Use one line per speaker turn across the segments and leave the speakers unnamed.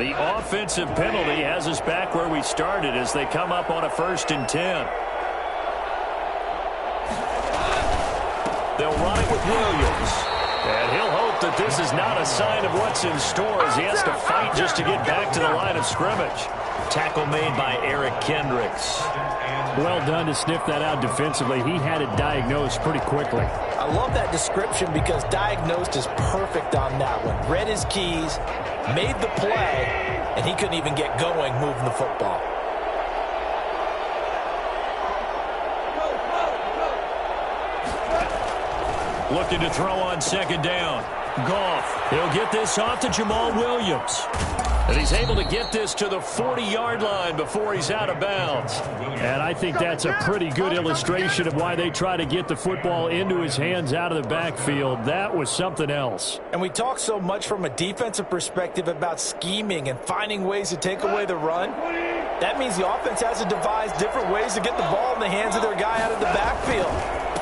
The offensive penalty has us back where we started as they come up on a 1st and 10. They'll run it with Williams. And he'll hope that this is not a sign of what's in store as he has to fight just to get back to the line of scrimmage. Tackle made by Eric Kendricks.
Well done to sniff that out defensively. He had it diagnosed pretty quickly.
I love that description because diagnosed is perfect on that one. Read his keys, made the play, and he couldn't even get going moving the football.
Looking to throw on 2nd down. Goff. He'll get this off to Jamal Williams. And he's able to get this to the 40-yard line before he's out of bounds.
And I think that's a pretty good illustration of why they try to get the football into his hands out of the backfield. That was something else.
And we talk so much from a defensive perspective about scheming and finding ways to take away the run. That means the offense has to devise different ways to get the ball in the hands of their guy out of the backfield.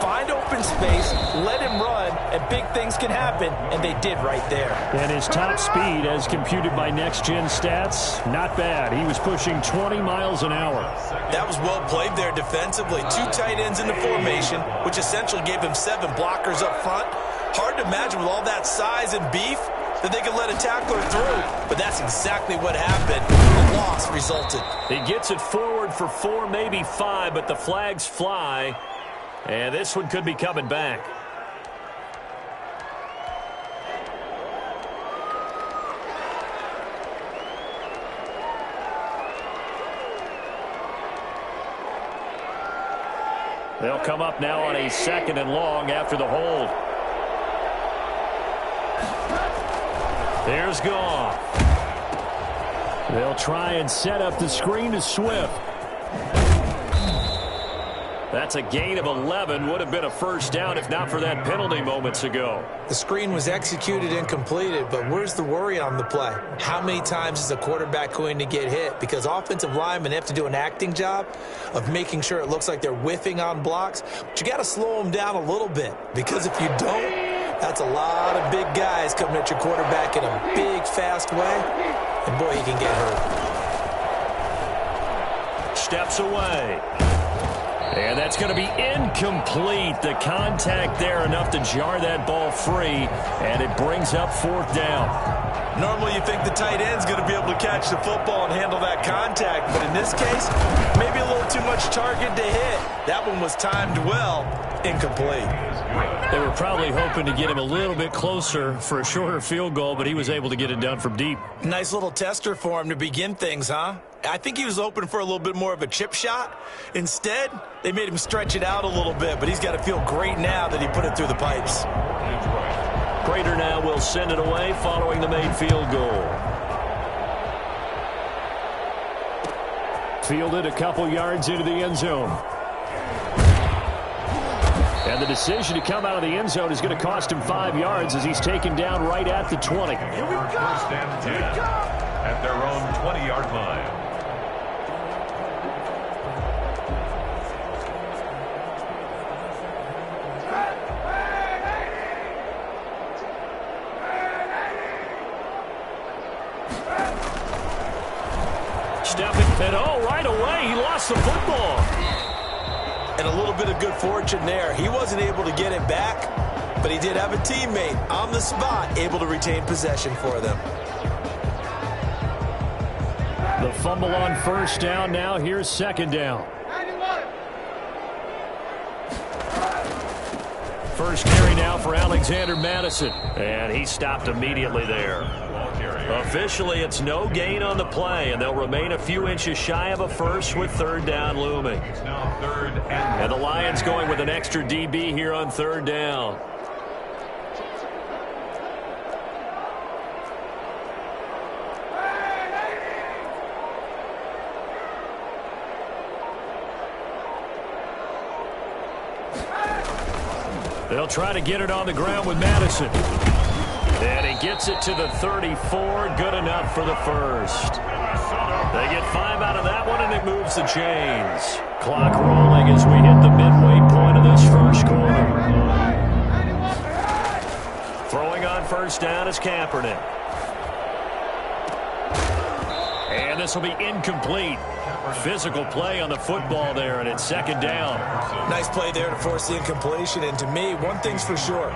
Find open space, let him run, and big things can happen, and they did right there.
And his top speed, as computed by next-gen stats, not bad. He was pushing 20 miles an hour.
That was well played there defensively. 2 tight ends in the formation, which essentially gave him 7 blockers up front. Hard to imagine with all that size and beef that they could let a tackler through, but that's exactly what happened. A loss resulted.
He gets it forward for 4, maybe 5, but the flags fly. And this one could be coming back. They'll come up now on a 2nd and long after the hold. There's Goff.
They'll try and set up the screen to Swift.
That's a gain of 11. Would have been a 1st down if not for that penalty moments ago.
The screen was executed and completed, but where's the worry on the play? How many times is a quarterback going to get hit? Because offensive linemen have to do an acting job of making sure it looks like they're whiffing on blocks. But you got to slow them down a little bit, because if you don't, that's a lot of big guys coming at your quarterback in a big, fast way. And boy, he can get hurt.
Steps away. And that's going to be incomplete. The contact there enough to jar that ball free, and it brings up 4th down.
Normally you think the tight end's going to be able to catch the football and handle that contact, but in this case, maybe a little too much target to hit. That one was timed well, incomplete.
They were probably hoping to get him a little bit closer for a shorter field goal, but he was able to get it done from deep.
Nice little tester for him to begin things, huh? I think he was open for a little bit more of a chip shot. Instead, they made him stretch it out a little bit, but he's got to feel great now that he put it through the pipes.
Prater now will send it away following the made field goal.
Fielded a couple yards into the end zone. And the decision to come out of the end zone is going to cost him 5 yards as he's taken down right at the 20.
Here we go. 1st and 10 at their own 20-yard line.
Stepping pin. Oh, right away, he lost the football.
And a little bit of good fortune there. He wasn't able to get it back, but he did have a teammate on the spot able to retain possession for them.
The fumble on 1st down. Now here's 2nd down.
1st carry now for Alexander Madison. And he stopped immediately there. Officially, it's no gain on the play, and they'll remain a few inches shy of a 1st with 3rd down looming.
It's now 3rd
and the Lions going with an extra DB here on 3rd down. They'll try to get it on the ground with Madison. And he gets it to the 34. Good enough for the 1st. They get 5 out of that one, and it moves the chains. Clock rolling as we hit the midway point of this 1st quarter. Throwing on 1st down is Kaepernick.
And this will be incomplete. Physical play on the football there, and it's second down.
Nice play there to force the incompletion. And to me, one thing's for sure.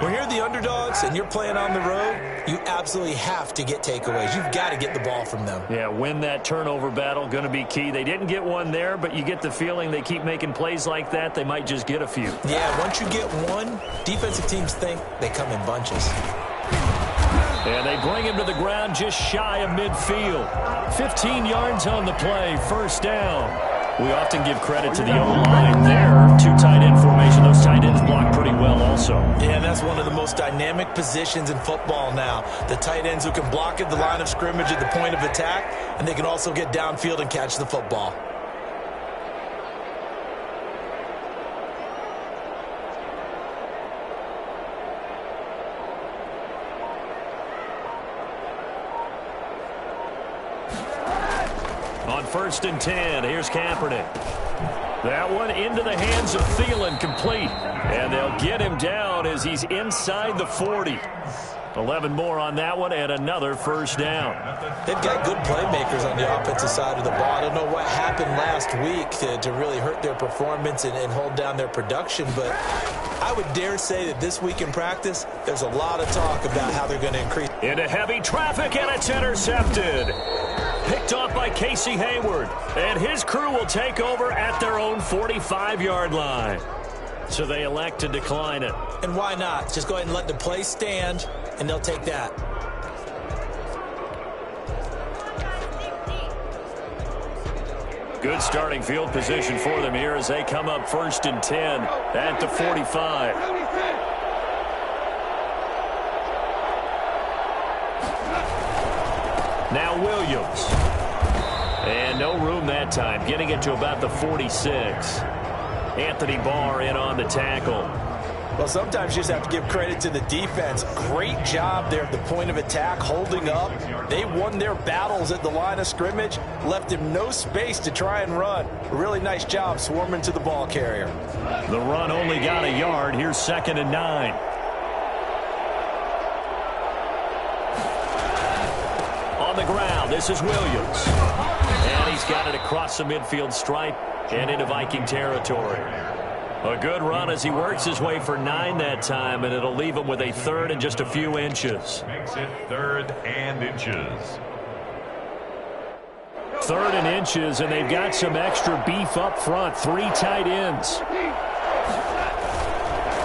When you're the underdogs and you're playing on the road, you absolutely have to get takeaways. You've got to get the ball from them.
Yeah, win that turnover battle, going to be key. They didn't get one there, but you get the feeling they keep making plays like that, they might just get a few.
Yeah, once you get one, defensive teams think they come in bunches.
And they bring him to the ground just shy of midfield. 15 yards on the play, first down. We often give credit to the O-line there. Two tight end formation. Those tight ends block pretty well also.
Yeah, and that's one of the most dynamic positions in football now. The tight ends who can block at the line of scrimmage at the point of attack, and they can also get downfield and catch the football.
On 1st and 10, here's Kaepernick. That one into the hands of Thielen, complete. And they'll get him down as he's inside the 40. 11 more on that one and another first down.
They've got good playmakers on the offensive side of the ball. I don't know what happened last week to really hurt their performance and hold down their production, but I would dare say that this week in practice, there's a lot of talk about how they're going to increase.
Into heavy traffic, and it's intercepted. Picked off by Casey Hayward, and his crew will take over at their own 45-yard line. So they elect to decline it.
And why not? Just go ahead and let the play stand, and they'll take that.
Good starting field position for them here as they come up 1st and 10 at the 45. Now Williams. And no room that time, getting it to about the 46. Anthony Barr in on the tackle.
Well, sometimes you just have to give credit to the defense. Great job there at the point of attack, holding up. They won their battles at the line of scrimmage, left him no space to try and run. A really nice job swarming to the ball carrier.
The run only got a yard. Here's 2nd and 9. On the ground, this is Williams. And he's got it across the midfield stripe and into Viking territory. A good run as he works his way for 9 that time, and it'll leave him with a 3rd and just a few inches.
Makes it 3rd and inches.
3rd and inches, and they've got some extra beef up front. 3 tight ends.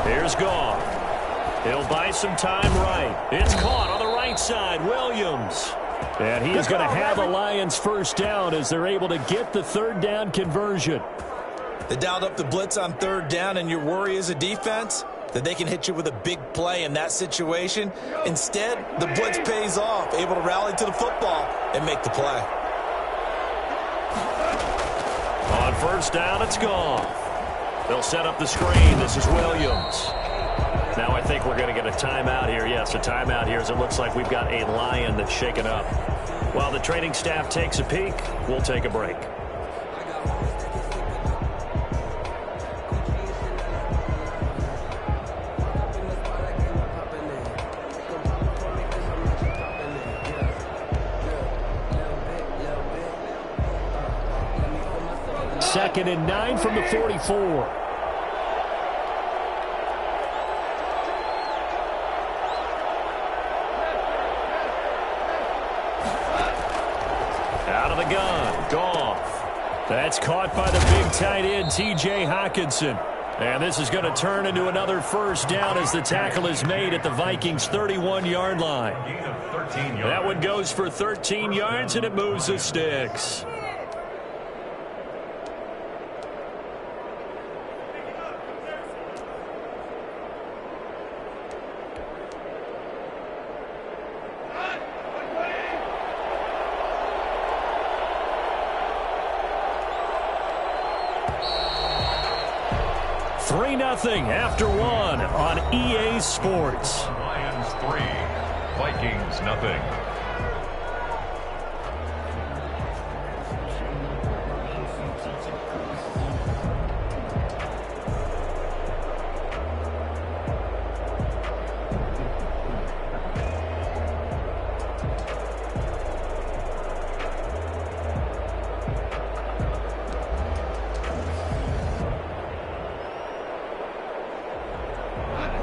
Here's Goff. He'll buy some time right. It's caught on the right side. Williams. And he's going to have a Lions first down as they're able to get the 3rd down conversion.
They dialed up the blitz on 3rd down, and your worry as a defense that they can hit you with a big play in that situation. Instead, the blitz pays off, able to rally to the football and make the play.
On 1st down, it's Goff. They'll set up the screen. This is Williams. Now I think we're going to get a timeout here. Yes, a timeout here as it looks like we've got a Lion that's shaken up. While the training staff takes a peek, we'll take a break. Second and 9 from the 44. Out of the gun, Goff. That's caught by the big tight end, T.J. Hockenson. And this is going to turn into another first down as the tackle is made at the Vikings' 31-yard line. That one goes for 13 yards, and it moves the sticks. Nothing after 1 on EA Sports.
Lions 3, Vikings nothing.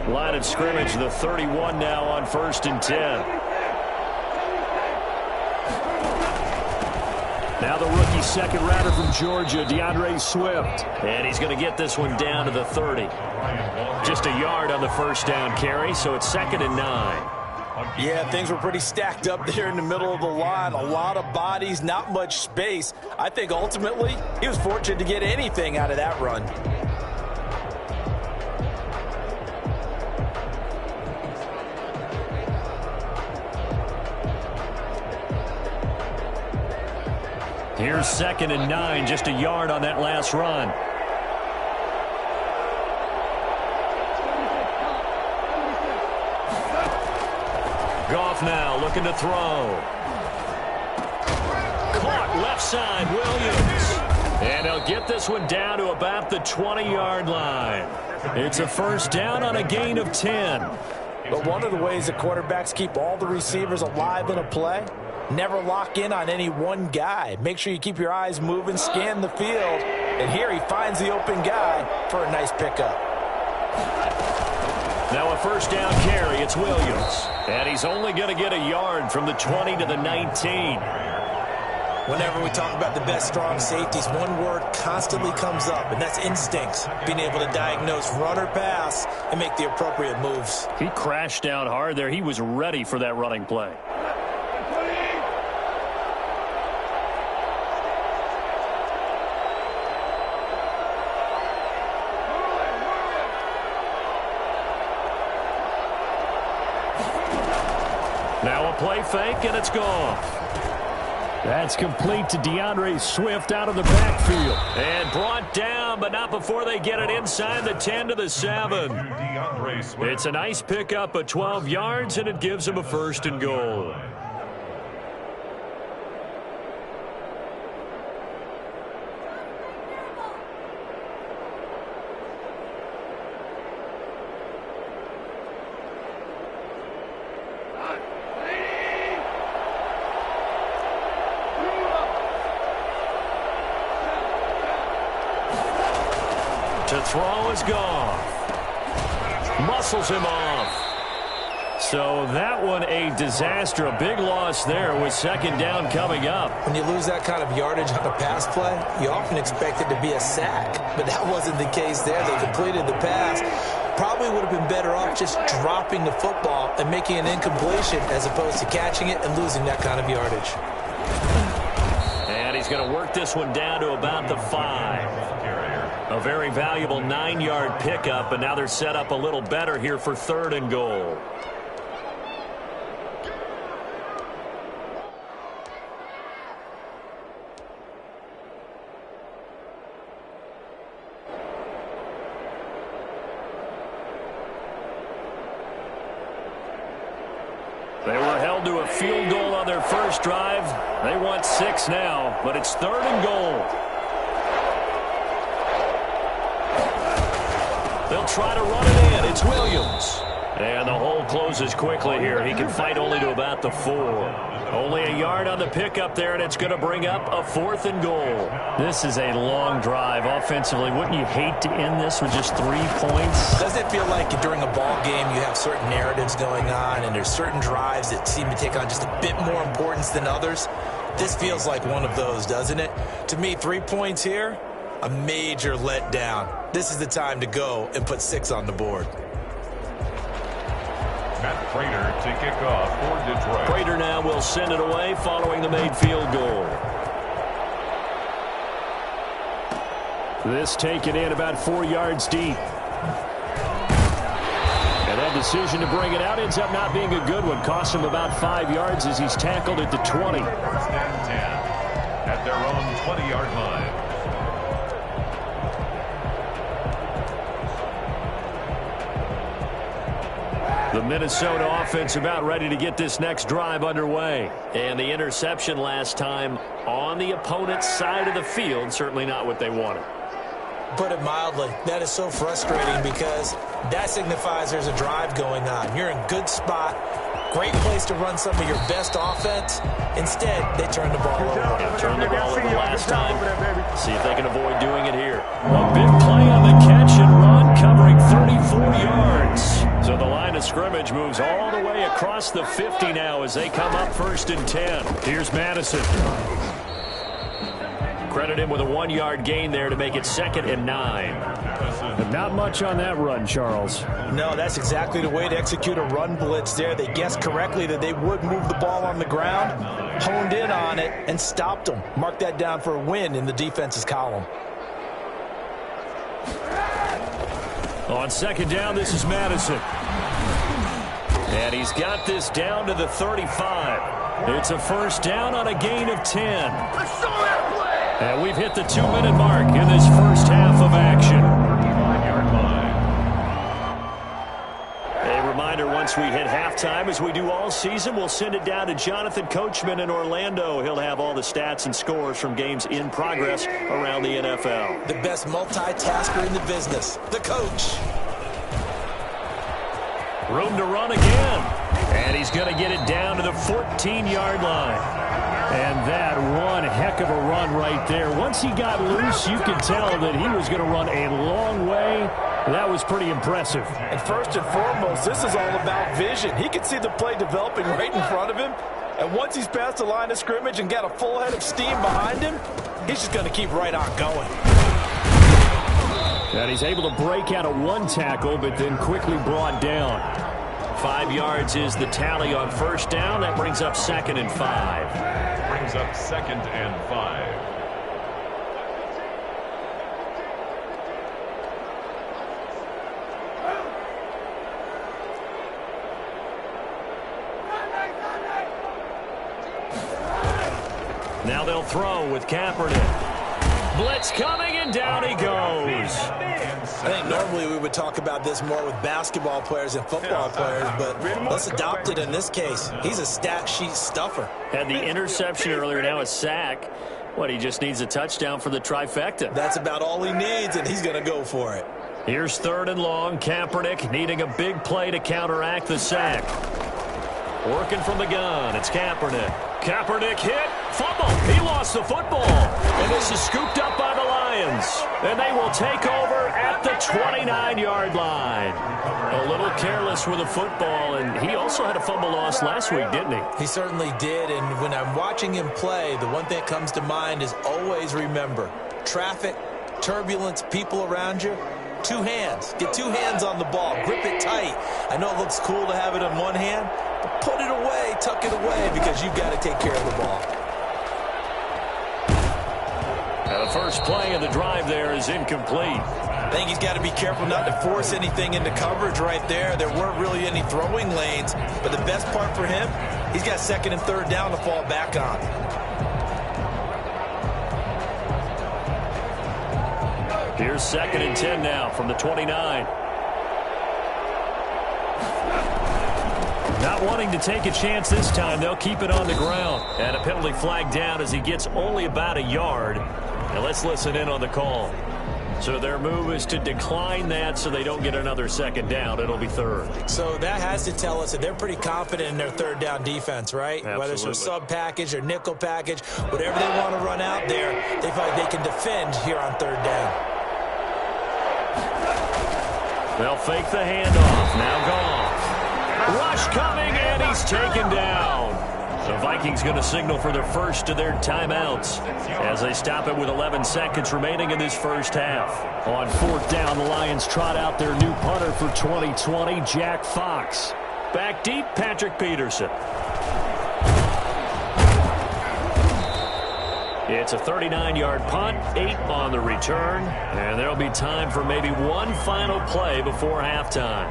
Line of scrimmage, the 31 now on 1st and 10. Now the rookie second rounder from Georgia, DeAndre Swift. And he's going to get this one down to the 30. Just a yard on the first down carry, so it's 2nd and 9.
Yeah, things were pretty stacked up there in the middle of the line. A lot of bodies, not much space. I think ultimately he was fortunate to get anything out of that run.
Here's 2nd and 9, just a yard on that last run. Goff now looking to throw. Caught left side, Williams. And he'll get this one down to about the 20-yard line. It's a first down on a gain of 10.
But one of the ways that quarterbacks keep all the receivers alive in a play, never lock in on any one guy. Make sure you keep your eyes moving, scan the field. And here he finds the open guy for a nice pickup.
Now a first down carry, it's Williams. And he's only going to get a yard from the 20 to the 19.
Whenever we talk about the best strong safeties, one word constantly comes up, and that's instincts. Being able to diagnose run or pass and make the appropriate moves.
He crashed down hard there. He was ready for that running play. Now a play fake, and it's gone. That's complete to DeAndre Swift out of the backfield. And brought down, but not before they get it inside the 10 to the 7. It's a nice pickup of 12 yards, and it gives him a 1st and goal. To throw is Goff. Muscles him off. So that one a disaster. A big loss there with 2nd down coming up.
When you lose that kind of yardage on a pass play, you often expect it to be a sack. But that wasn't the case there. They completed the pass. Probably would have been better off just dropping the football and making an incompletion as opposed to catching it and losing that kind of yardage.
And he's going to work this one down to about the 5. A very valuable 9-yard pickup, and now they're set up a little better here for 3rd and goal. They were held to a field goal on their first drive. They want 6 now, but it's 3rd and goal. They'll try to run it in. It's Williams. And the hole closes quickly here. He can fight only to about the 4. Only a yard on the pickup there, and it's going to bring up a 4th and goal. This is a long drive offensively. Wouldn't you hate to end this with just 3 points?
Doesn't it feel like during a ball game you have certain narratives going on and there's certain drives that seem to take on just a bit more importance than others? This feels like one of those, doesn't it? To me, 3 points here, a major letdown. This is the time to go and put 6 on the board.
Matt Prater to kick off for Detroit.
Prater now will send it away following the made field goal. This taken in about 4 yards deep. And that decision to bring it out ends up not being a good one. Cost him about 5 yards as he's tackled at the 20.
1st and 10 at their own 20-yard line.
The Minnesota offense about ready to get this next drive underway. And the interception last time on the opponent's side of the field, certainly not what they wanted.
Put it mildly, that is so frustrating because that signifies there's a drive going on. You're in a good spot, great place to run some of your best offense. Instead, they turn the ball over.
Yeah, turned the ball over last time. See if they can avoid doing it here. A big play on the catch and run, covering 34 yards. line of scrimmage, moves all the way across the 50 now as they come up 1st and 10. Here's Madison. Credit him with a 1-yard gain there to make it 2nd and 9.
Not much on that run, Charles.
No, that's exactly the way to execute a run blitz there. They guessed correctly that they would move the ball on the ground, honed in on it, and stopped them. Mark that down for a win in the defense's column.
On 2nd down, this is Madison. And he's got this down to the 35. It's a 1st down on a gain of 10. And we've hit the 2-minute mark in this first half of action.
5-yard line.
A reminder, once we hit halftime, as we do all season, we'll send it down to Jonathan Coachman in Orlando. He'll have all the stats and scores from games in progress around the NFL.
The best multitasker in the business, the coach.
Room to run again. And he's going to get it down to the 14-yard line.
And that one heck of a run right there. Once he got loose, you could tell that he was going to run a long way. That was pretty impressive.
And first and foremost, this is all about vision. He can see the play developing right in front of him. And once he's past the line of scrimmage and got a full head of steam behind him, he's just going to keep right on going.
And he's able to break out of one tackle, but then quickly brought down.
5 yards is the tally on 1st down. That brings up 2nd and 5.
Brings up 2nd and 5.
Now they'll throw with Kaepernick. Blitz coming, and down he goes.
I think normally we would talk about this more with basketball players and football players, but let's adopt it in this case. He's a stat sheet stuffer.
Had the interception earlier, now a sack. What, he just needs a touchdown for the trifecta.
That's about all he needs, and he's going to go for it.
Here's 3rd and long. Kaepernick needing a big play to counteract the sack. Working from the gun, it's Kaepernick. Kaepernick hit, fumble. He lost the football. And this is scooped up by the Lions. And they will take over at the 29-yard line. A little careless with the football, and he also had a fumble loss last week, didn't he?
He certainly did, and when I'm watching him play, the one thing that comes to mind is always remember, traffic, turbulence, people around you, 2 hands. Get 2 hands on the ball. Grip it tight. I know it looks cool to have it on one hand, but put it away, tuck it away, because you've got to take care of the ball.
Now the first play of the drive there is incomplete.
I think he's got to be careful not to force anything into coverage right there. There weren't really any throwing lanes, but the best part for him, he's got 2nd and 3rd down to fall back on.
Here's 2nd and 10 now from the 29. Not wanting to take a chance this time, they'll keep it on the ground. And a penalty flag down as he gets only about a yard. Now let's listen in on the call. So their move is to decline that so they don't get another 2nd down. It'll be 3rd.
So that has to tell us that they're pretty confident in their 3rd down defense, right?
Absolutely.
Whether it's a sub package or nickel package, whatever they want to run out there, they feel like they can defend here on 3rd down.
They'll fake the handoff. Now Goff. Rush coming, and he's taken down. The Vikings going to signal for their first of their timeouts as they stop it with 11 seconds remaining in this first half. On 4th down, the Lions trot out their new punter for 2020, Jack Fox. Back deep, Patrick Peterson. It's a 39-yard punt, 8 on the return, and there'll be time for maybe one final play before halftime.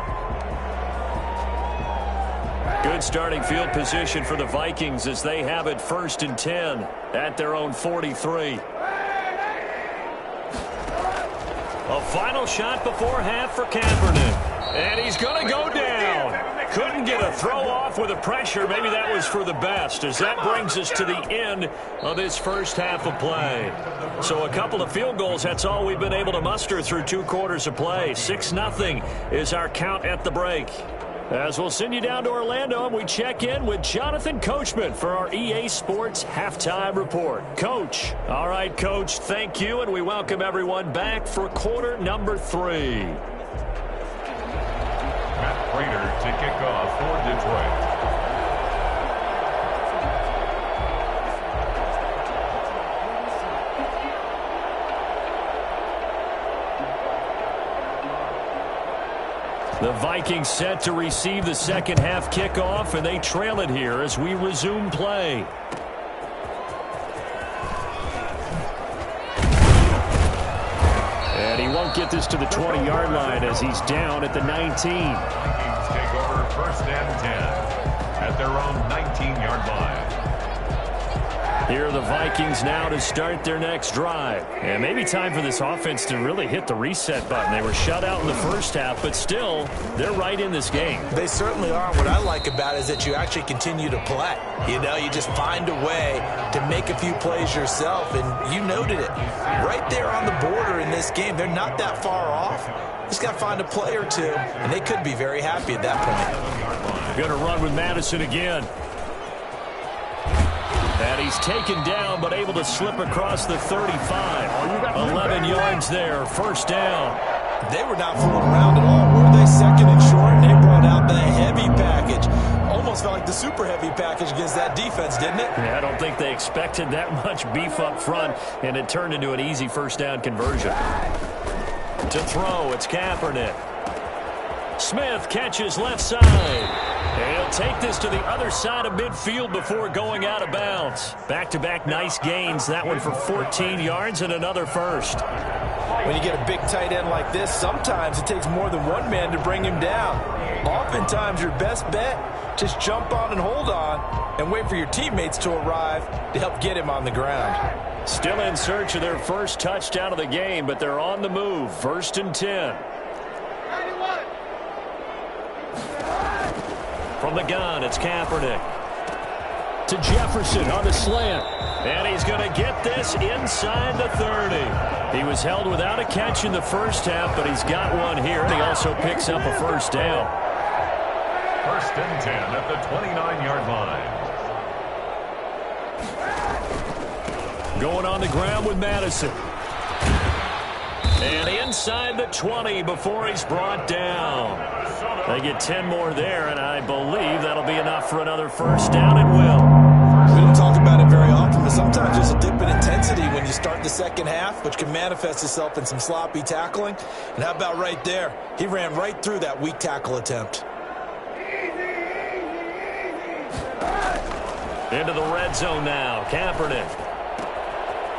Good starting field position for the Vikings as they have it 1st and 10 at their own 43. A final shot before half for Kaepernick, and he's going to go down. Couldn't get a throw off with the pressure. Maybe that was for the best, as that brings us to the end of this first half of play. So a couple of field goals, that's all we've been able to muster through 2 quarters of play. 6-0 is our count at the break. As we'll send you down to Orlando, and we check in with Jonathan Coachman for our EA Sports Halftime Report. Coach. All right, Coach, thank you, and we welcome everyone back for quarter number 3.
Prater to kick off for Detroit.
The Vikings set to receive the second half kickoff, and they trail it here as we resume play. And he won't get this to the 20-yard line as he's down at the 19.
Vikings take over 1st and 10 at their own 19-yard line.
Here are the Vikings now to start their next drive. And maybe time for this offense to really hit the reset button. They were shut out in the first half, but still, they're right in this game.
They certainly are. What I like about it is that you actually continue to play. You know, you just find a way to make a few plays yourself, and you noted it. Right there on the border in this game, they're not that far off. Just got to find a play or two, and they could be very happy at that point.
Going to run with Madison again. And he's taken down, but able to slip across the 35. 11 yards there, 1st down.
They were not fooling around at all, were they? 2nd and short, and they brought out the heavy package. Almost felt like the super heavy package against that defense, didn't it?
Yeah, I don't think they expected that much beef up front, and it turned into an easy 1st down conversion. To throw, it's Kaepernick. Smith catches left side. He'll take this to the other side of midfield before going out of bounds. Back-to-back nice gains. That one for 14 yards and another first.
When you get a big tight end like this, sometimes it takes more than one man to bring him down. Oftentimes, your best bet, just jump on and hold on and wait for your teammates to arrive to help get him on the ground.
Still in search of their first touchdown of the game, but they're on the move. 1st and 10. From the gun, it's Kaepernick. To Jefferson on the slant. And he's going to get this inside the 30. He was held without a catch in the first half, but he's got one here. And he also picks up a 1st down.
1st and 10 at the 29-yard line.
Going on the ground with Madison. And inside the 20 before he's brought down. They get 10 more there, and I believe that'll be enough for another 1st down and will.
We don't talk about it very often, but sometimes there's a dip in intensity when you start the second half, which can manifest itself in some sloppy tackling. And how about right there? He ran right through that weak tackle attempt.
Into the red zone now. Kaepernick.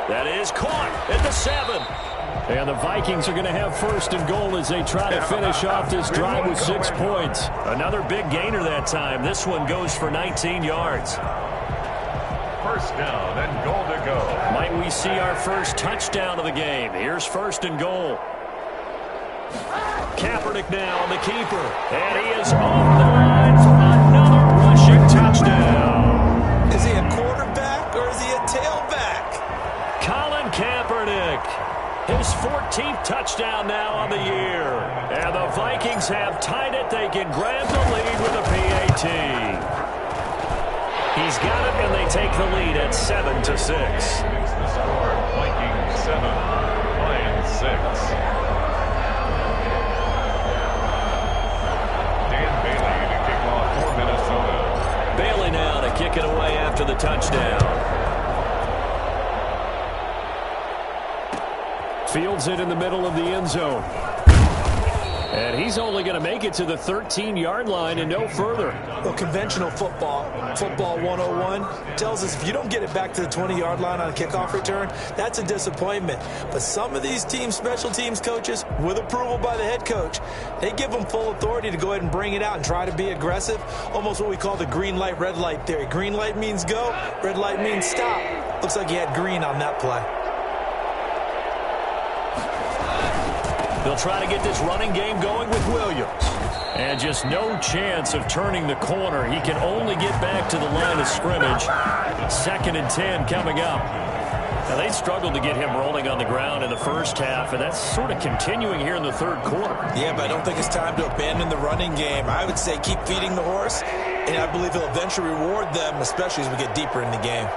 That is caught at the 7. And the Vikings are going to have 1st and goal as they try to finish off this drive with 6 points. Another big gainer that time. This one goes for 19 yards.
1st down and goal to go.
Might we see our first touchdown of the game? Here's 1st and goal. Kaepernick now on the keeper. And he is off the line for another rushing touchdown.
Is he a quarterback or is he a tailback?
Colin Kaepernick. His 14th touchdown now on the year. And the Vikings have tied it. They can grab the lead with a PAT. He's got it, and they take the lead at 7-6.
It's the score. Vikings 7, Lions 6. Dan Bailey to kick off for Minnesota.
Bailey now to kick it away after the touchdown. Fields it in the middle of the end zone. And he's only going to make it to the 13-yard line and no further.
Well, conventional football 101, tells us if you don't get it back to the 20-yard line on a kickoff return, that's a disappointment. But some of these special teams coaches, with approval by the head coach, they give them full authority to go ahead and bring it out and try to be aggressive. Almost what we call the green light, red light theory. Green light means go, red light means stop. Looks like he had green on that play.
They'll try to get this running game going with Williams. And just no chance of turning the corner. He can only get back to the line of scrimmage. 2nd and 10 coming up. Now, they struggled to get him rolling on the ground in the first half, and that's sort of continuing here in the 3rd quarter.
Yeah, but I don't think it's time to abandon the running game. I would say keep feeding the horse, and I believe he'll eventually reward them, especially as we get deeper in the game.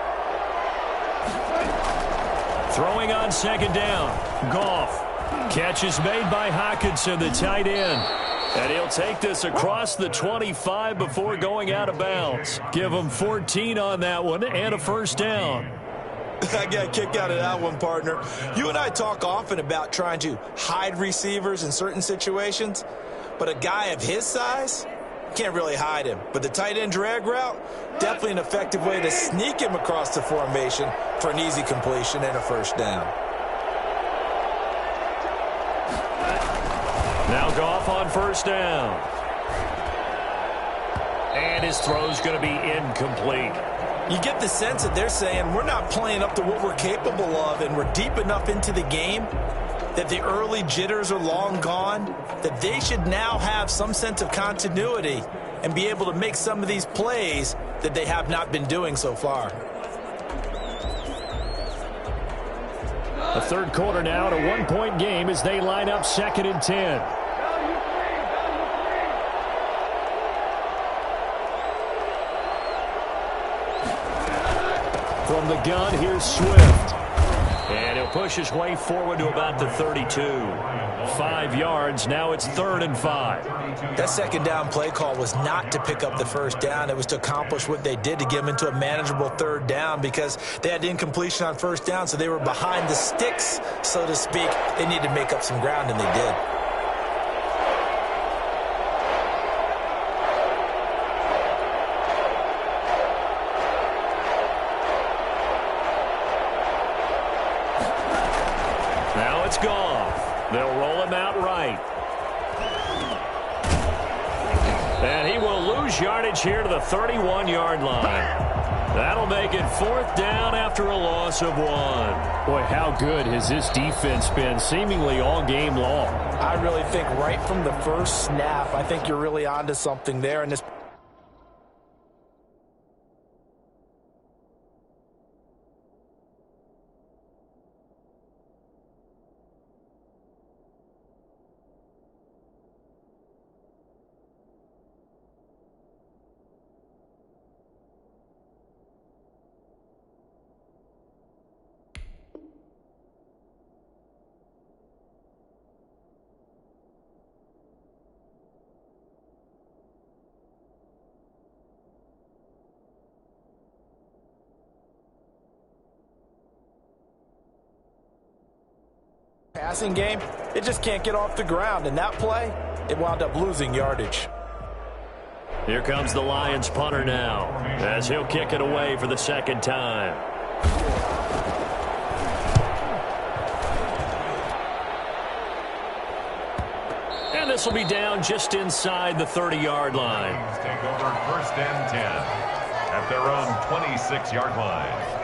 Throwing on 2nd down. Goff. Catch is made by Hockenson, the tight end. And he'll take this across the 25 before going out of bounds. Give him 14 on that one and a first down.
I got a kick out of that one, partner. You and I talk often about trying to hide receivers in certain situations, but a guy of his size can't really hide him. But the tight end drag route, definitely an effective way to sneak him across the formation for an easy completion and a first down.
Now Goff on first down. And his throw's going to be incomplete.
You get the sense that they're saying we're not playing up to what we're capable of, and we're deep enough into the game that the early jitters are long gone, that they should now have some sense of continuity and be able to make some of these plays that they have not been doing so far.
The third quarter now, at a one-point game as they line up 2nd and 10. From the gun, here's Swift. And he'll push his way forward to about the 32. 5 yards, now it's 3rd and 5.
That second down play call was not to pick up the first down. It was to accomplish what they did, to get them into a manageable 3rd down, because they had incompletion on first down, so they were behind the sticks, so to speak. They needed to make up some ground, and they did.
Now it's Goff. They'll roll him out right. And he will lose yardage here to the 31-yard line. That'll make it 4th down after a loss of 1. Boy, how good has this defense been seemingly all game long?
I really think right from the first snap, I think you're really onto something there. And this passing game, it just can't get off the ground. And that play, it wound up losing yardage.
Here comes the Lions punter now, as he'll kick it away for the 2nd time. And this will be down just inside the 30-yard line.
Take over 1st and 10 at their own 26-yard line.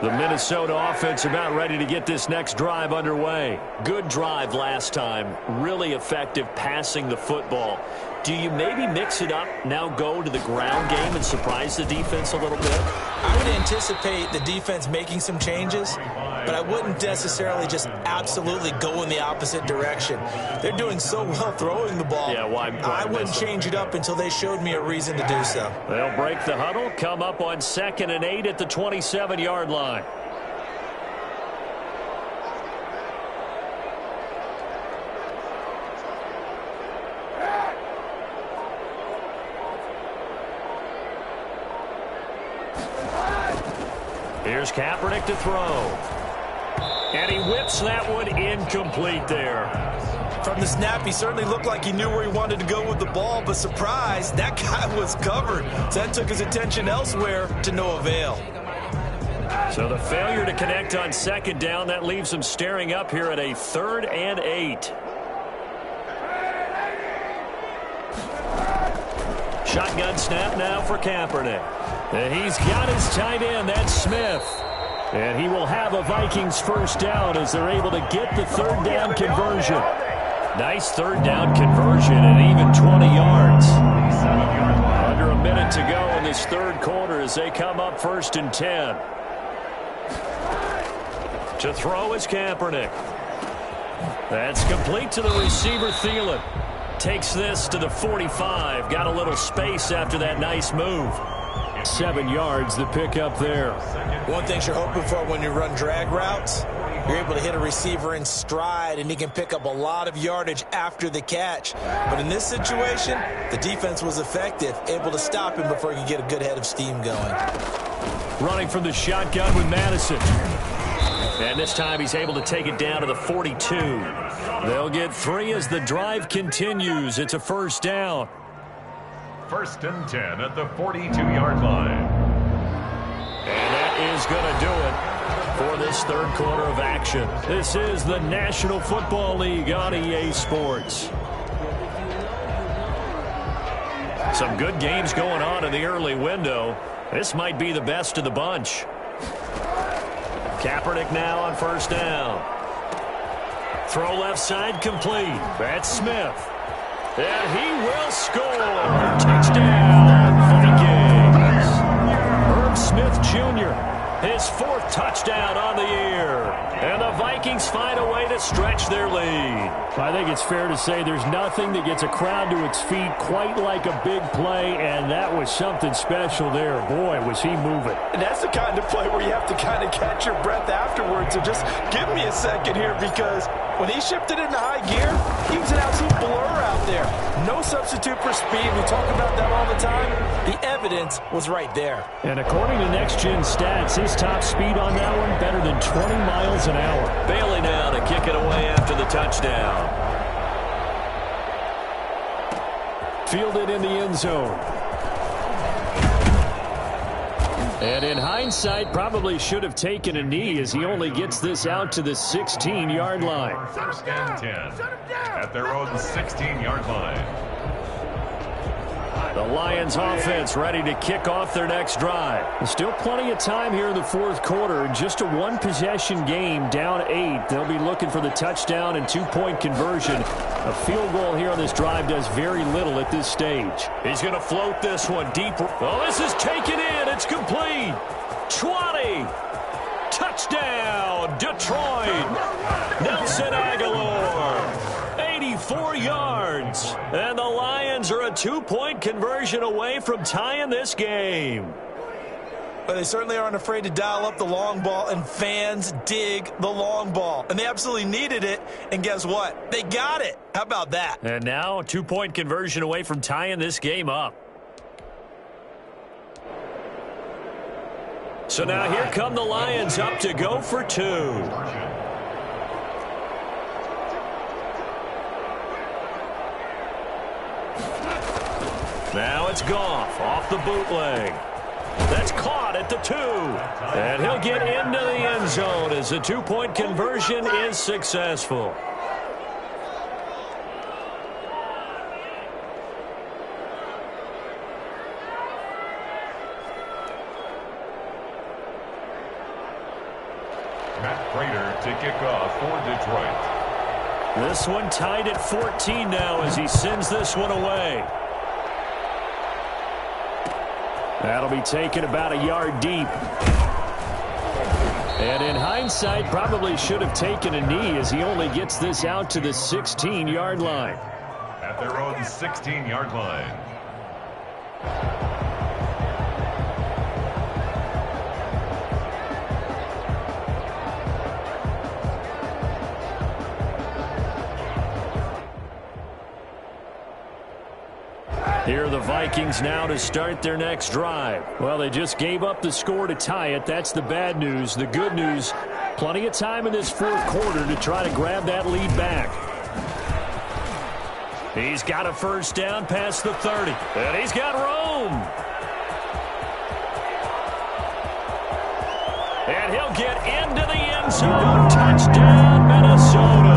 The Minnesota offense about ready to get this next drive underway. Good drive last time. Really effective passing the football. Do you maybe mix it up, now go to the ground game and surprise the defense a little bit?
I would anticipate the defense making some changes, but I wouldn't necessarily just absolutely go in the opposite direction. They're doing so well throwing the ball.
Yeah, why
I wouldn't change it up until they showed me a reason to do so.
They'll break the huddle, come up on 2nd and 8 at the 27-yard line. Here's Kaepernick to throw. And he whips that one incomplete there.
From the snap, he certainly looked like he knew where he wanted to go with the ball, but surprise, that guy was covered. So that took his attention elsewhere to no avail.
So the failure to connect on 2nd down, that leaves him staring up here at a 3rd and 8. Shotgun snap now for Kaepernick. And he's got his tight end, that's Smith. And he will have a Vikings first down as they're able to get the 3rd down conversion. Nice 3rd down conversion and even 20 yards. Under a minute to go in this 3rd quarter as they come up 1st and 10. To throw is Kaepernick. That's complete to the receiver, Thielen.
Takes this to the 45. Got a little space after that nice move.
7 yards the pick up there.
One thing you're hoping for when you run drag routes, you're able to hit a receiver in stride, and he can pick up a lot of yardage after the catch. But in this situation, the defense was effective, able to stop him before he could get a good head of steam going.
Running from the shotgun with Madison. And this time he's able to take it down to the 42. They'll get 3 as the drive continues. It's a first down.
1st and 10 at the 42-yard line.
And that is going to do it for this third quarter of action. This is the National Football League on EA Sports. Some good games going on in the early window. This might be the best of the bunch. Kaepernick now on first down. Throw left side complete. That's Smith. And he will score. Touchdown, Vikings. Herb Smith Jr., his 4th touchdown on the year. And the Vikings find a way to stretch their lead.
I think it's fair to say there's nothing that gets a crowd to its feet quite like a big play, and that was something special there. Boy, was he moving.
And that's the kind of play where you have to kind of catch your breath afterwards. So just give me a second here, because when he shifted into high gear, he was an absolute blur out there. No substitute for speed. We talk about that all the time. The evidence was right there.
And according to Next Gen Stats, his top speed on that one better than 20 miles an hour.
Bailey now to kick it away after the touchdown.
Fielded in the end zone. And in hindsight, probably should have taken a knee as he only gets this out to the 16-yard line.
1st and 10 at their own 16-yard line.
The Lions offense ready to kick off their next drive.
There's still plenty of time here in the fourth quarter. Just a one-possession game, down 8. They'll be looking for the touchdown and 2-point conversion. A field goal here on this drive does very little at this stage.
He's going to float this one deep. Oh, this is taken in. It's complete. 20. Touchdown, Detroit. Nelson Aguilar. 84 yards. And the Lions are a 2-point conversion away from tying this game.
But they certainly aren't afraid to dial up the long ball, and fans dig the long ball. And they absolutely needed it, and guess what? They got it. How about that?
And now, 2-point conversion away from tying this game up. So now here come the Lions up to go for 2. Now it's Goff off the bootleg. That's caught at the 2. And he'll get into the end zone as the 2-point conversion is successful.
Matt Prater to kick off for Detroit.
This one tied at 14 now as he sends this one away.
That'll be taken about a yard deep. And in hindsight, probably should have taken a knee as he only gets this out to the 16-yard line.
At their own 16-yard line.
Here are the Vikings now to start their next drive.
Well, they just gave up the score to tie it. That's the bad news. The good news, plenty of time in this fourth quarter to try to grab that lead back.
He's got a first down past the 30. And he's got room. And he'll get into the end zone. Touchdown, Minnesota.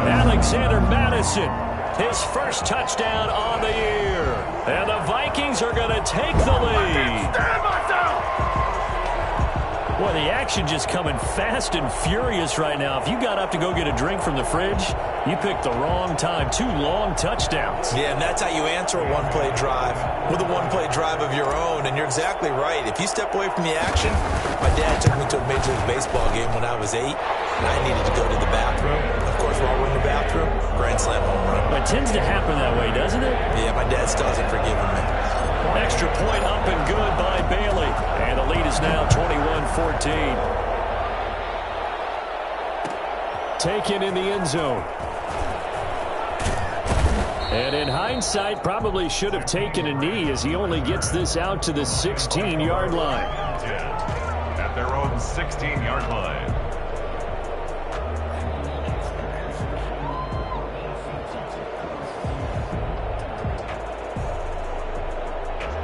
Alexander Madison. His first touchdown on the year. And the Vikings are going to take the lead. Boy, the action just coming fast and furious right now. If you got up to go get a drink from the fridge, you picked the wrong time. 2 long touchdowns.
Yeah, and that's how you answer a one-play drive, with a one-play drive of your own. And you're exactly right. If you step away from the action, my dad took me to a Major League Baseball game when I was 8, and I needed to go to the bathroom. Of course, while we're in the bathroom, grand slam home run.
It tends to happen that way, doesn't it?
Yeah, my dad still hasn't forgiven me.
Extra point up and good by Bailey. And the lead is now 21-14. Taken in the end zone. And in hindsight, probably should have taken a knee as he only gets this out to the 16-yard line.
At their own 16-yard line.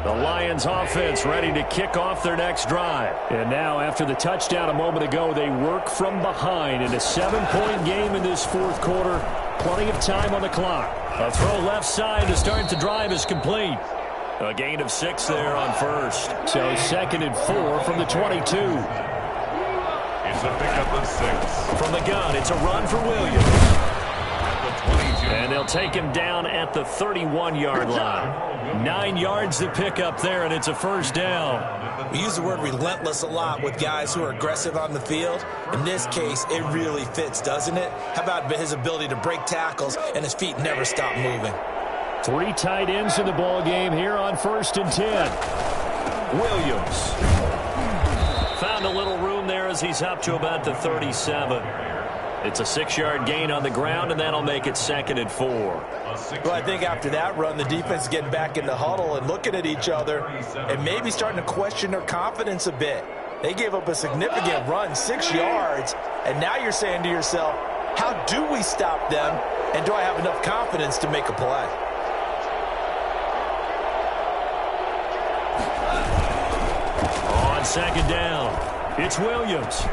The Lions offense ready to kick off their next drive. And now after the touchdown a moment ago, they work from behind in a 7-point game in this fourth quarter. Plenty of time on the clock. A throw left side to start the drive is complete. A gain of 6 there on first. So 2nd and 4 from the 22.
It's a pickup of 6.
From the gun, it's a run for Williams. And they'll take him down at the 31-yard line. 9 yards to pick up there, and it's a first down.
We use the word relentless a lot with guys who are aggressive on the field. In this case, it really fits, doesn't it? How about his ability to break tackles and his feet never stop moving?
3 tight ends in the ball game here on 1st and 10. Williams. Found a little room there as he's up to about the 37. It's a 6-yard gain on the ground, and that'll make it 2nd and 4.
Well, I think after that run, the defense is getting back in the huddle and looking at each other and maybe starting to question their confidence a bit. They gave up a significant run, 6 yards, and now you're saying to yourself, how do we stop them, and do I have enough confidence to make a play?
On 2nd down, it's Williams.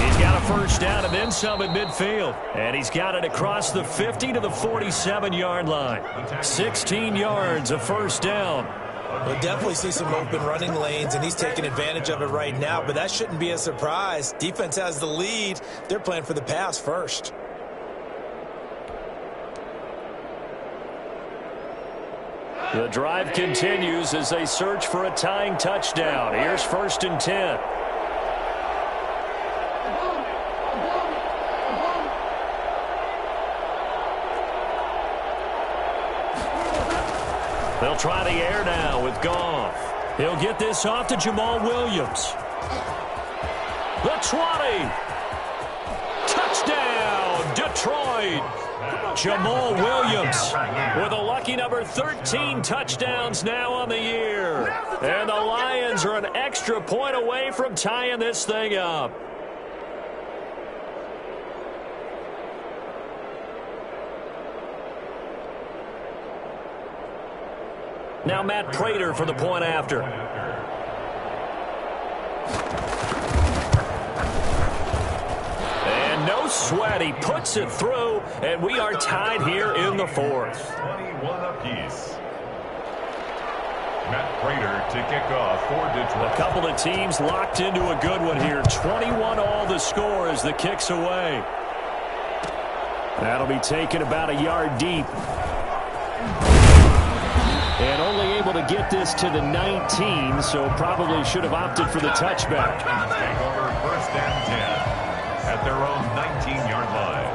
He's got a first down and then some at midfield. And he's got it across the 50 to the 47-yard line. 16 yards, a first down.
We'll definitely see some open running lanes, and he's taking advantage of it right now, but that shouldn't be a surprise. Defense has the lead. They're playing for the pass first.
The drive continues as they search for a tying touchdown. Here's 1st and 10. They'll try the air now with Goff. He'll get this off to Jamal Williams. The 20. Touchdown, Detroit. Jamal Williams with a lucky number 13 touchdowns now on the year. And the Lions are an extra point away from tying this thing up. Now Matt Prater for the point after. And no sweat. He puts it through, and we are tied here in the fourth.
21 apiece. Matt Prater to kick off for Detroit.
A couple of teams locked into a good one here. 21 all the score as the kick's away. That'll be taken about a yard deep. And only able to get this to the 19, so probably should have opted for the touchback.
Take over 1st and 10 at their own 19-yard line.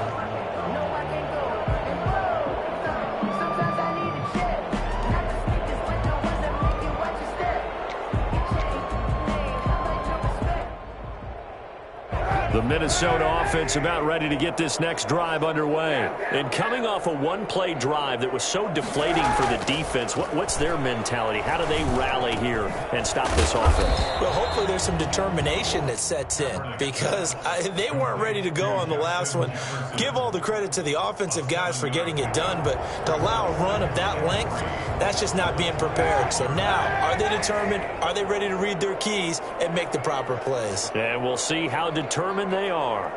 The Minnesota offense about ready to get this next drive underway. And coming off a one-play drive that was so deflating for the defense, what's their mentality? How do they rally here and stop this offense?
Well, hopefully there's some determination that sets in because they weren't ready to go on the last one. Give all the credit to the offensive guys for getting it done, but to allow a run of that length, that's just not being prepared. So now, are they determined? Are they ready to read their keys and make the proper plays?
And we'll see how determined they are.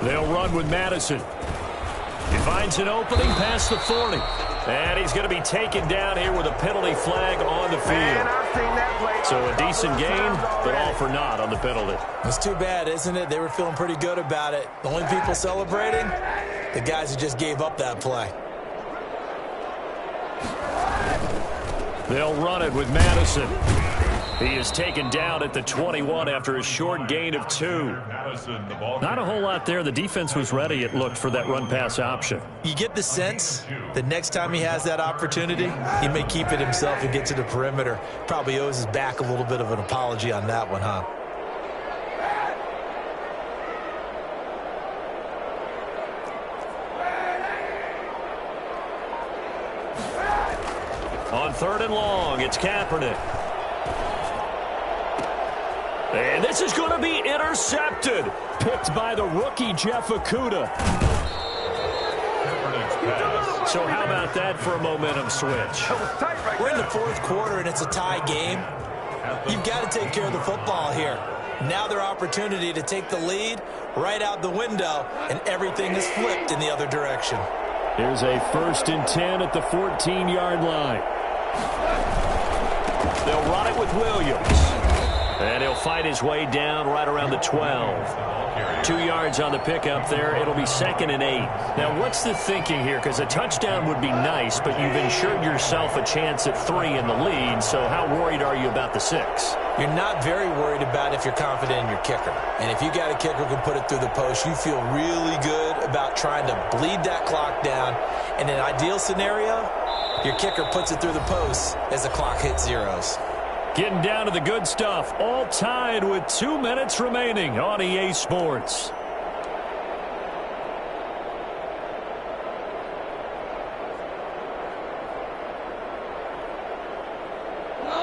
They'll run with Madison. He finds an opening past the 40. And he's going to be taken down here with a penalty flag on the field. So a decent gain, but all for naught on the penalty.
It's too bad, isn't it? They were feeling pretty good about it. The only people celebrating, the guys who just gave up that play.
They'll run it with Madison. He is taken down at the 21 after a short gain of 2. Not a whole lot there. The defense was ready, it looked, for that run-pass option.
You get the sense that next time he has that opportunity, he may keep it himself and get to the perimeter. Probably owes his back a little bit of an apology on that one, huh?
On 3rd and long, it's Kaepernick. And this is going to be intercepted. Picked by the rookie, Jeff Okudah. So how about that for a momentum switch?
We're in the 4th quarter, and it's a tie game. You've got to take care of the football here. Now their opportunity to take the lead right out the window, and everything is flipped in the other direction.
Here's a 1st and 10 at the 14-yard line. They'll run it with Williams. And he'll fight his way down right around the 12. 2 yards on the pickup there. It'll be 2nd and 8. Now, what's the thinking here? Because a touchdown would be nice, but you've ensured yourself a chance at 3 in the lead. So how worried are you about the 6?
You're not very worried about if you're confident in your kicker. And if you got a kicker who can put it through the post, you feel really good about trying to bleed that clock down. In an ideal scenario, your kicker puts it through the post as the clock hits zeros.
Getting down to the good stuff. All tied with 2 minutes remaining on EA Sports.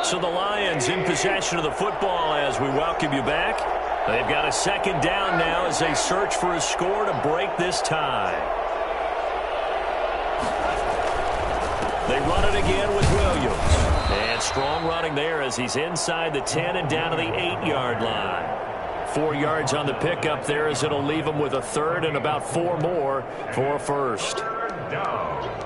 So the Lions in possession of the football as we welcome you back. They've got a 2nd down now as they search for a score to break this tie. They run it again with Williams. And strong running there as he's inside the 10 and down to the 8-yard line. 4 yards on the pickup there as it'll leave him with a 3rd and about 4 more for a 1st.
Down.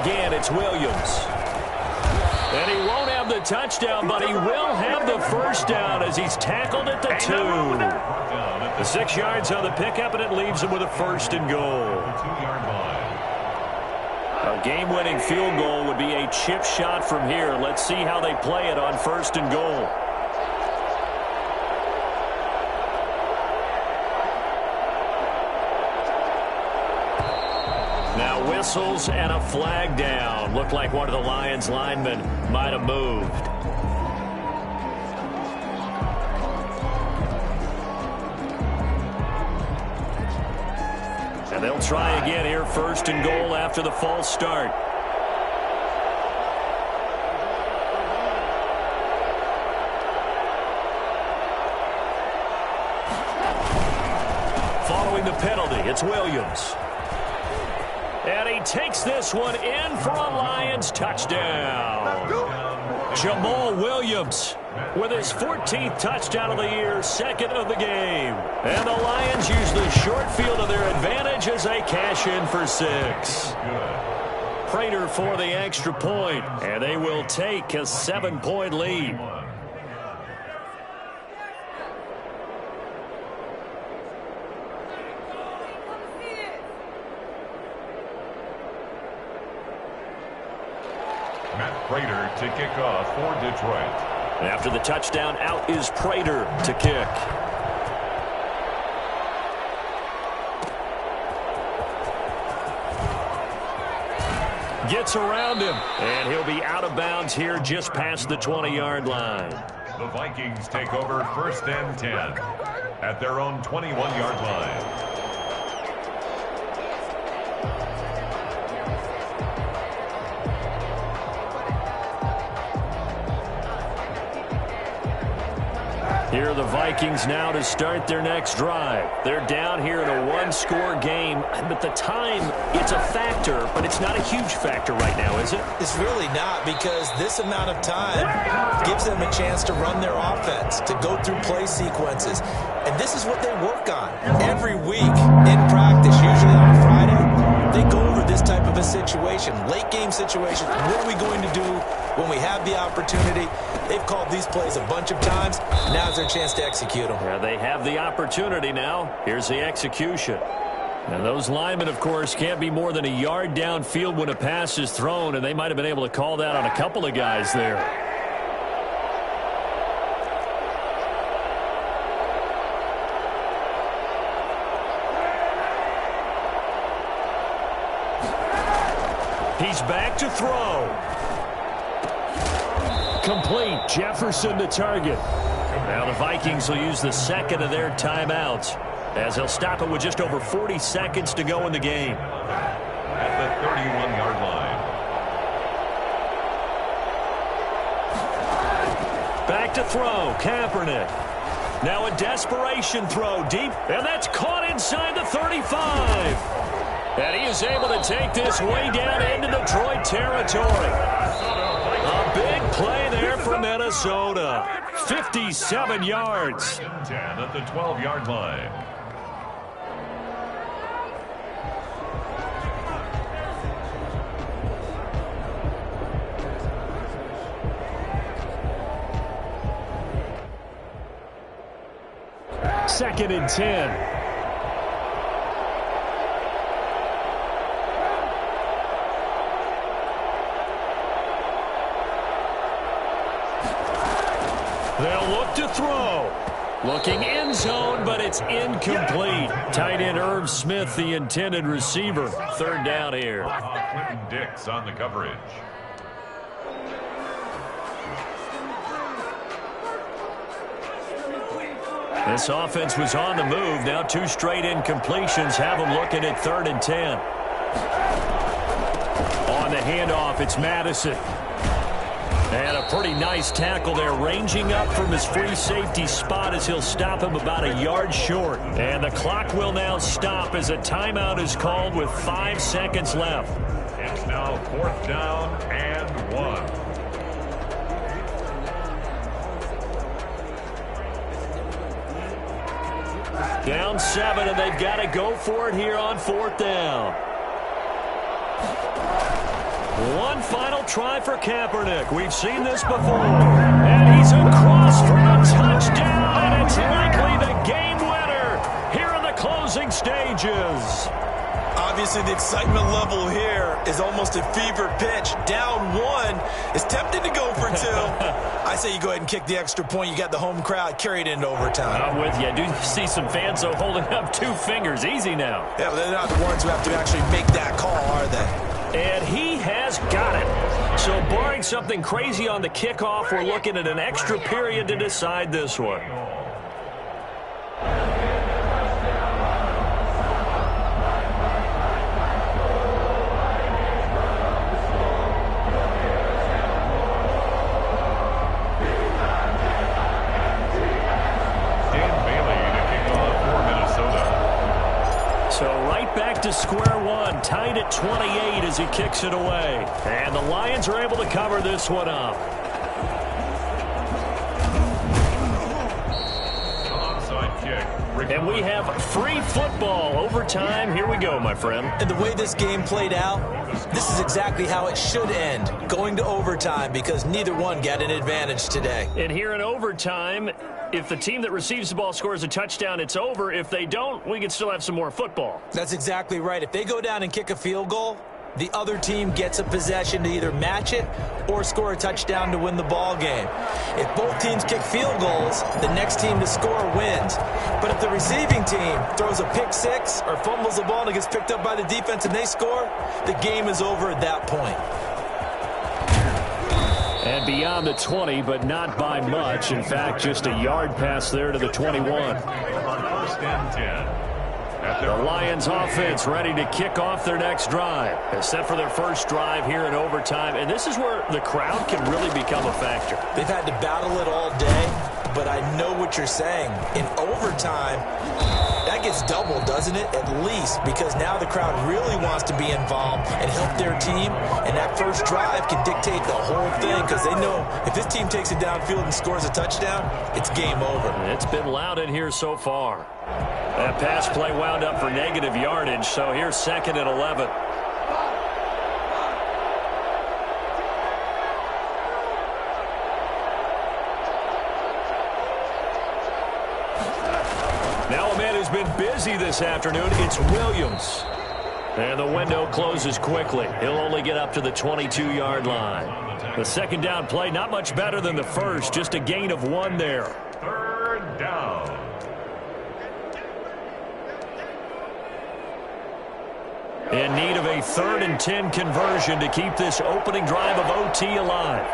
Again, it's Williams. And he won't have the touchdown, but he will have the 1st down as he's tackled at the 2. The 6 yards on the pickup, and it leaves him with a 1st and goal. A game-winning field goal would be a chip shot from here. Let's see how they play it on 1st and goal. Now whistles and a flag down. Looked like one of the Lions linemen might have moved. And they'll try again here, 1st and goal after the false start. Following the penalty, it's Williams. And he takes this one in for a Lions touchdown. Jamal Williams with his 14th touchdown of the year, 2nd of the game. And the Lions use the short field to their advantage as they cash in for 6. Prater for the extra point, and they will take a 7-point lead.
Prater to kick off for Detroit.
After the touchdown, out is Prater to kick. Gets around him, and he'll be out of bounds here just past the 20-yard line.
The Vikings take over 1st and 10 at their own 21-yard line.
Here are the Vikings now to start their next drive. They're down here in a 1-score game, but the time, it's a factor, but it's not a huge factor right now, is it?
It's really not, because this amount of time gives them a chance to run their offense, to go through play sequences. And this is what they work on every week in practice, usually on a Friday. They go over this type of a situation, late game situation. What are we going to do when we have the opportunity. They've called these plays a bunch of times. Now's their chance to execute them.
Yeah, they have the opportunity now. Here's the execution. And those linemen, of course, can't be more than a yard downfield when a pass is thrown, and they might have been able to call that on a couple of guys there. He's back to throw. Complete. Jefferson the target. Now the Vikings will use the second of their timeouts, as they'll stop it with just over 40 seconds to go in the game.
At the 31-yard line.
Back to throw. Kaepernick. Now a desperation throw deep, and that's caught inside the 35. And he is able to take this way down into Detroit territory. A big play there for Minnesota. 57 yards.
10 at the 12-yard line.
Second and 10. They'll look to throw. Looking end zone, but it's incomplete. Tight end Irv Smith, the intended receiver. Third down here.
Clinton Dix on the coverage.
This offense was on the move. Now two straight incompletions have them looking at 3rd and 10. On the handoff, it's Madison. And a pretty nice tackle there, ranging up from his free safety spot as he'll stop him about a yard short. And the clock will now stop as a timeout is called with 5 seconds left.
It's now 4th down and 1.
Down 7, and they've got to go for it here on 4th down. One final try for Kaepernick. We've seen this before. And he's across for a touchdown, and it's likely the game winner here in the closing stages.
Obviously, the excitement level here is almost a fever pitch. Down 1 is tempted to go for 2. I say you go ahead and kick the extra point. You got the home crowd, carry it into overtime.
I'm with you. I do see some fans, though, holding up 2 fingers. Easy now.
Yeah, but they're not the ones who have to actually make that call, are they?
And he has got it. So barring something crazy on the kickoff, we're looking at an extra period to decide this one. To square one, tied at 28 as he kicks it away. And the Lions are able to cover this one up.
Onside kick.
And we have free football overtime. Here we go, my friend.
And the way this game played out, this is exactly how it should end, going to overtime, because neither one got an advantage today.
And here in overtime, if the team that receives the ball scores a touchdown, it's over. If they don't, we can still have some more football.
That's exactly right. If they go down and kick a field goal, the other team gets a possession to either match it or score a touchdown to win the ball game. If both teams kick field goals, the next team to score wins. But if the receiving team throws a pick six or fumbles the ball and it gets picked up by the defense and they score, the game is over at that point.
And beyond the 20, but not by much. In fact, just a yard pass there to the 21.
On 1st and 10.
The Lions offense ready to kick off their next drive. They're set for their first drive here in overtime. And this is where the crowd can really become a factor.
They've had to battle it all day, but I know what you're saying. In overtime, that gets doubled, doesn't it? At least, because now the crowd really wants to be involved and help their team. And that first drive can dictate the whole thing, because they know if this team takes it downfield and scores a touchdown, it's game over.
It's been loud in here so far. That pass play wound up for negative yardage, so here's 2nd and 11. has been busy this afternoon. It's Williams. And the window closes quickly. He'll only get up to the 22-yard line. The second down play, not much better than the first, just a gain of 1 there.
Third down.
In need of a 3rd and 10 conversion to keep this opening drive of OT alive.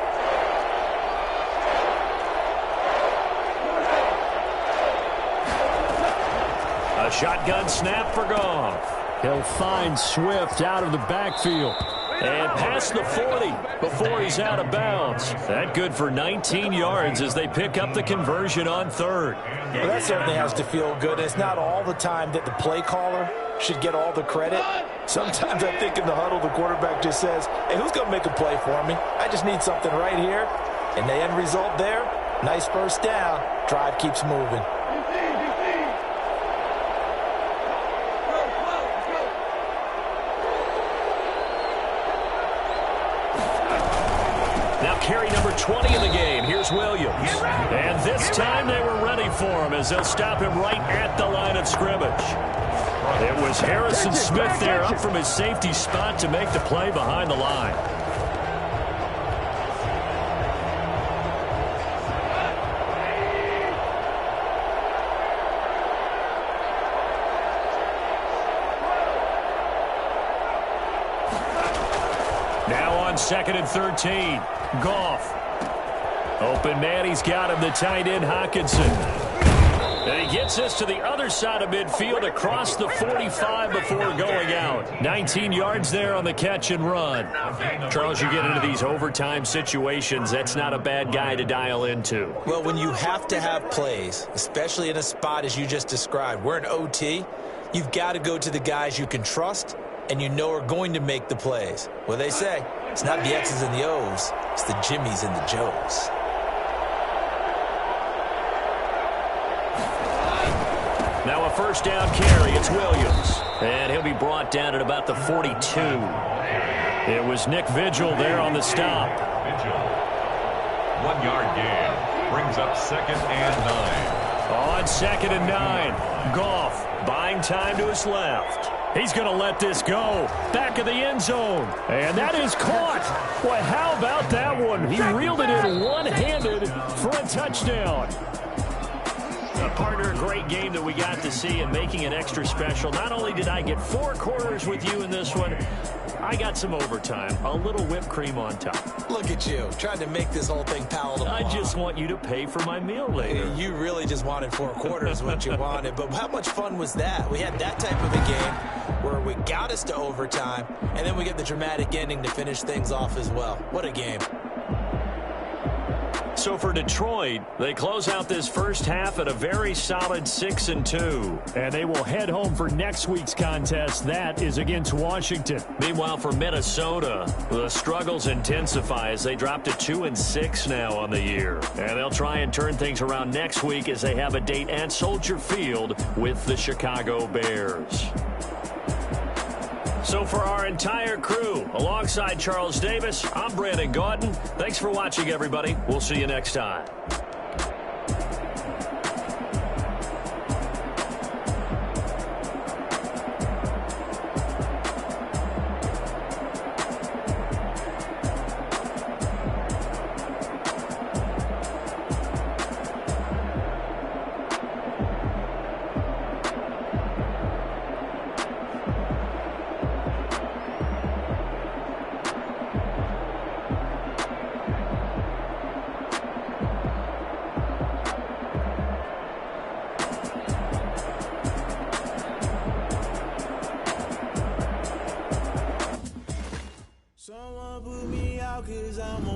A shotgun snap for Goff. He'll find Swift out of the backfield. And past the 40 before he's out of bounds. That good for 19 yards as they pick up the conversion on 3rd.
Well, that certainly has to feel good. It's not all the time that the play caller should get all the credit. Sometimes I think in the huddle, the quarterback just says, hey, who's going to make a play for me? I just need something right here. And the end result there, nice first down. Drive keeps moving.
Now carry number 20 in the game. Here's Williams. And this time they were ready for him as they'll stop him right at the line of scrimmage. It was Harrison Smith there up from his safety spot to make the play behind the line. Now on 2nd and 13. Goff. Open man, he's got him, the tight end Hockenson. And he gets us to the other side of midfield across the 45 before going out. 19 yards there on the catch and run. Charles, you get into these overtime situations, that's not a bad guy to dial into.
Well, when you have to have plays, especially in a spot as you just described, we're in OT, you've got to go to the guys you can trust and you know are going to make the plays. Well, they say, it's not the X's and the O's, it's the Jimmys and the Joes.
Now a first down carry, it's Williams. And he'll be brought down at about the 42. It was Nick Vigil there on the stop.
Vigil. 1 yard gain. Brings up 2nd and 9.
On 2nd and 9. Goff buying time to his left. He's going to let this go. Back of the end zone. And that is caught. Boy, how about that one? He reeled it in one-handed for a touchdown. Partner, a great game that we got to see and making it extra special. Not only did I get 4 quarters with you in this one, I got some overtime. A little whipped cream on top.
Look at you, trying to make this whole thing palatable.
I just want you to pay for my meal later.
You really just wanted 4 quarters what you wanted, but how much fun was that? We had that type of a game where we got us to overtime, and then we get the dramatic ending to finish things off as well. What a game.
So for Detroit, they close out this first half at a very solid 6-2.
And they will head home for next week's contest. That is against Washington.
Meanwhile, for Minnesota, the struggles intensify as they drop to 2-6 now on the year. And they'll try and turn things around next week as they have a date at Soldier Field with the Chicago Bears. So for our entire crew, alongside Charles Davis, I'm Brandon Gaudin. Thanks for watching, everybody. We'll see you next time.